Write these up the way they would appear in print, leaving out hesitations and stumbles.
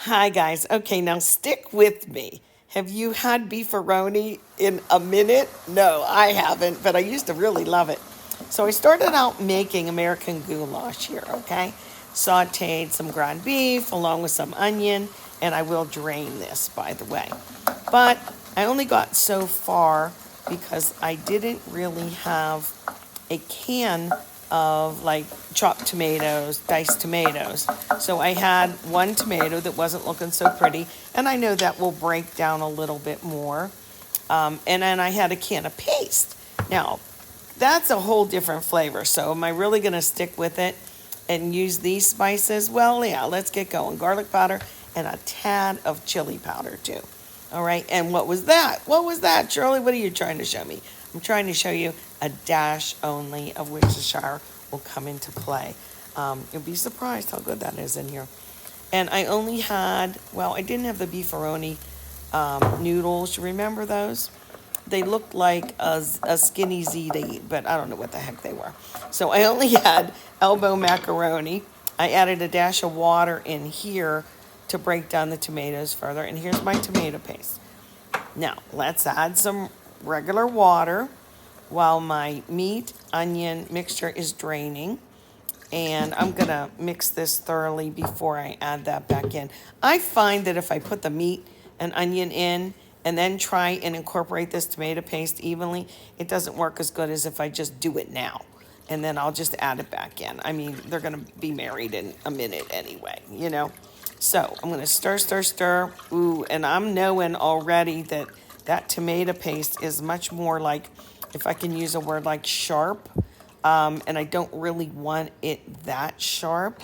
Hi guys. Okay, now stick with me. Have you had BeefaRoni in a minute? No, I haven't, but I used to really love it. So I started out making American goulash here, okay? Sauteed some ground beef along with some onion, and I will drain this, by the way. But I only got so far because I didn't really have a can of like chopped tomatoes, diced tomatoes. So I had one tomato that wasn't looking so pretty, and I know that will break down a little bit more. And then I had a can of paste. Now, that's a whole different flavor. So am I really going to stick with it and use these spices? Well, yeah, let's get going. Garlic powder and a tad of chili powder too. All right, and what was that? What was that, Shirley? What are you trying to show me? I'm trying to show you a dash only of Worcestershire will come into play. You'll be surprised how good that is in here. And I only had, well, I didn't have the BeefaRoni noodles. You remember those? They looked like a skinny ziti, but I don't know what the heck they were. So I only had elbow macaroni. I added a dash of water in here to break down the tomatoes further. And here's my tomato paste. Now, let's add some regular water while my meat onion mixture is draining. And I'm going to mix this thoroughly before I add that back in. I find that if I put the meat and onion in and then try and incorporate this tomato paste evenly, it doesn't work as good as if I just do it now. And then I'll just add it back in. I mean, they're going to be married in a minute anyway, you know. So I'm going to stir, stir, stir. Ooh, and I'm knowing already that that tomato paste is much more like, if I can use a word like sharp. And I don't really want it that sharp.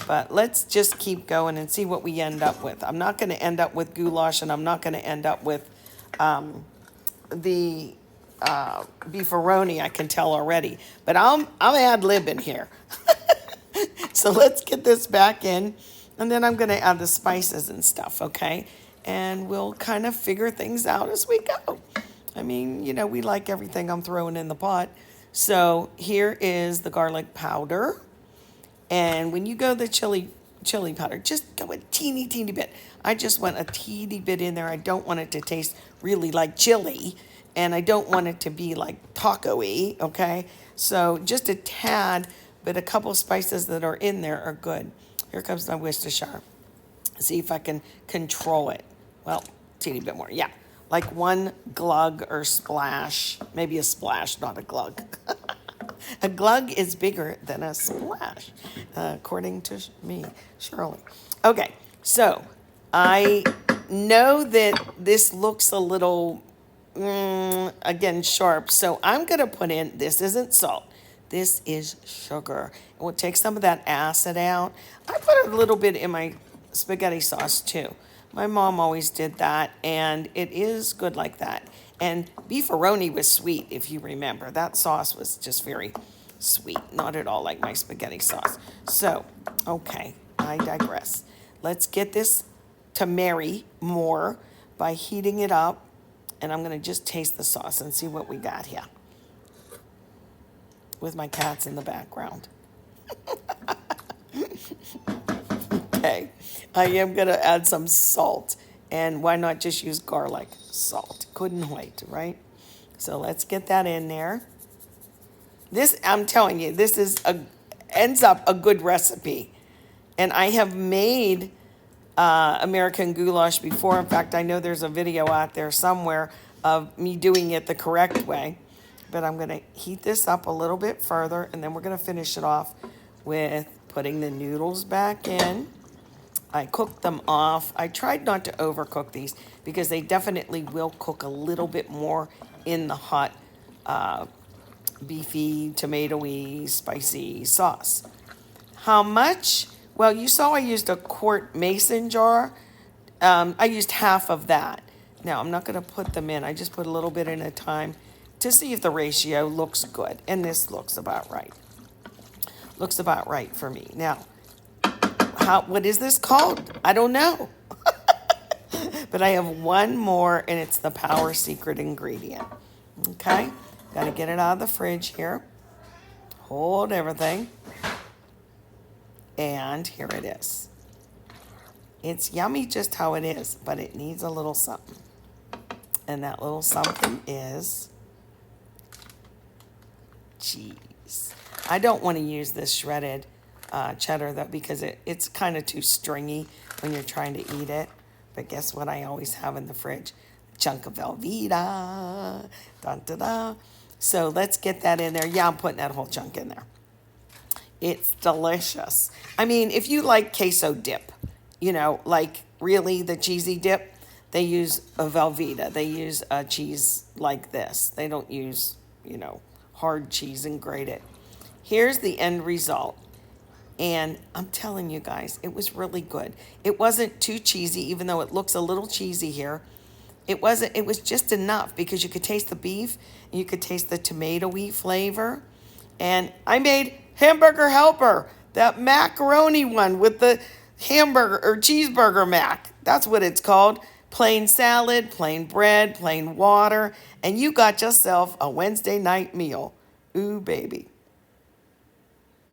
But let's just keep going and see what we end up with. I'm not going to end up with goulash, and I'm not going to end up with the BeefaRoni, I can tell already. But I'm ad-libbing here. So let's get this back in, and then I'm going to add the spices and stuff, okay? And we'll kind of figure things out as we go. I mean, you know, we like everything I'm throwing in the pot. So here is the garlic powder. And when you go the chili powder, just go a teeny bit. I just want a teeny bit in there. I don't want it to taste really like chili, and I don't want it to be like taco-y, okay? So just a tad, but a couple of spices that are in there are good. Here comes my Worcestershire. See if I can control it. Well, teeny bit more, yeah. Like one glug or splash, maybe a splash, not a glug. A glug is bigger than a splash, according to me, Shirley. Okay, so I know that this looks a little, again, sharp. So I'm going to put in, this isn't salt. This is sugar. And we'll take some of that acid out. I put a little bit in my spaghetti sauce, too. My mom always did that, and it is good like that. And BeefaRoni was sweet, if you remember. That sauce was just very sweet, not at all like my spaghetti sauce. So, okay, I digress. Let's get this to marry more by heating it up, and I'm going to just taste the sauce and see what we got here with my cats in the background. Okay, I am going to add some salt. And why not just use garlic salt? Couldn't wait, right? So let's get that in there. This, I'm telling you, this is ends up a good recipe. And I have made American goulash before. In fact, I know there's a video out there somewhere of me doing it the correct way. But I'm going to heat this up a little bit further, and then we're going to finish it off with putting the noodles back in. I cooked them off. I tried not to overcook these because they definitely will cook a little bit more in the hot, beefy, tomatoey, spicy sauce. How much? Well, you saw I used a quart mason jar. I used half of that. Now, I'm not going to put them in. I just put a little bit in at a time to see if the ratio looks good. And this looks about right. Looks about right for me. Now, what is this called? I don't know. But I have one more, and it's the power secret ingredient. Okay? Got to get it out of the fridge here. Hold everything. And here it is. It's yummy just how it is, but it needs a little something. And that little something is cheese. I don't want to use this shredded cheddar though, because it's kind of too stringy when you're trying to eat it. But guess what I always have in the fridge? A chunk of Velveeta. Dun, da, da. So let's get that in there. Yeah, I'm putting that whole chunk in there. It's delicious. I mean, if you like queso dip, like really the cheesy dip, they use a Velveeta. They use a cheese like this. They don't use, hard cheese and grate it. Here's the end result. And I'm telling you guys, it was really good. It wasn't too cheesy, even though it looks a little cheesy here. It wasn't, it was just enough because you could taste the beef and you could taste the tomatoey flavor. And I made hamburger helper, that macaroni one with the hamburger or cheeseburger mac. That's what it's called. Plain salad, plain bread, plain water, and you got yourself a Wednesday night meal. Ooh, baby.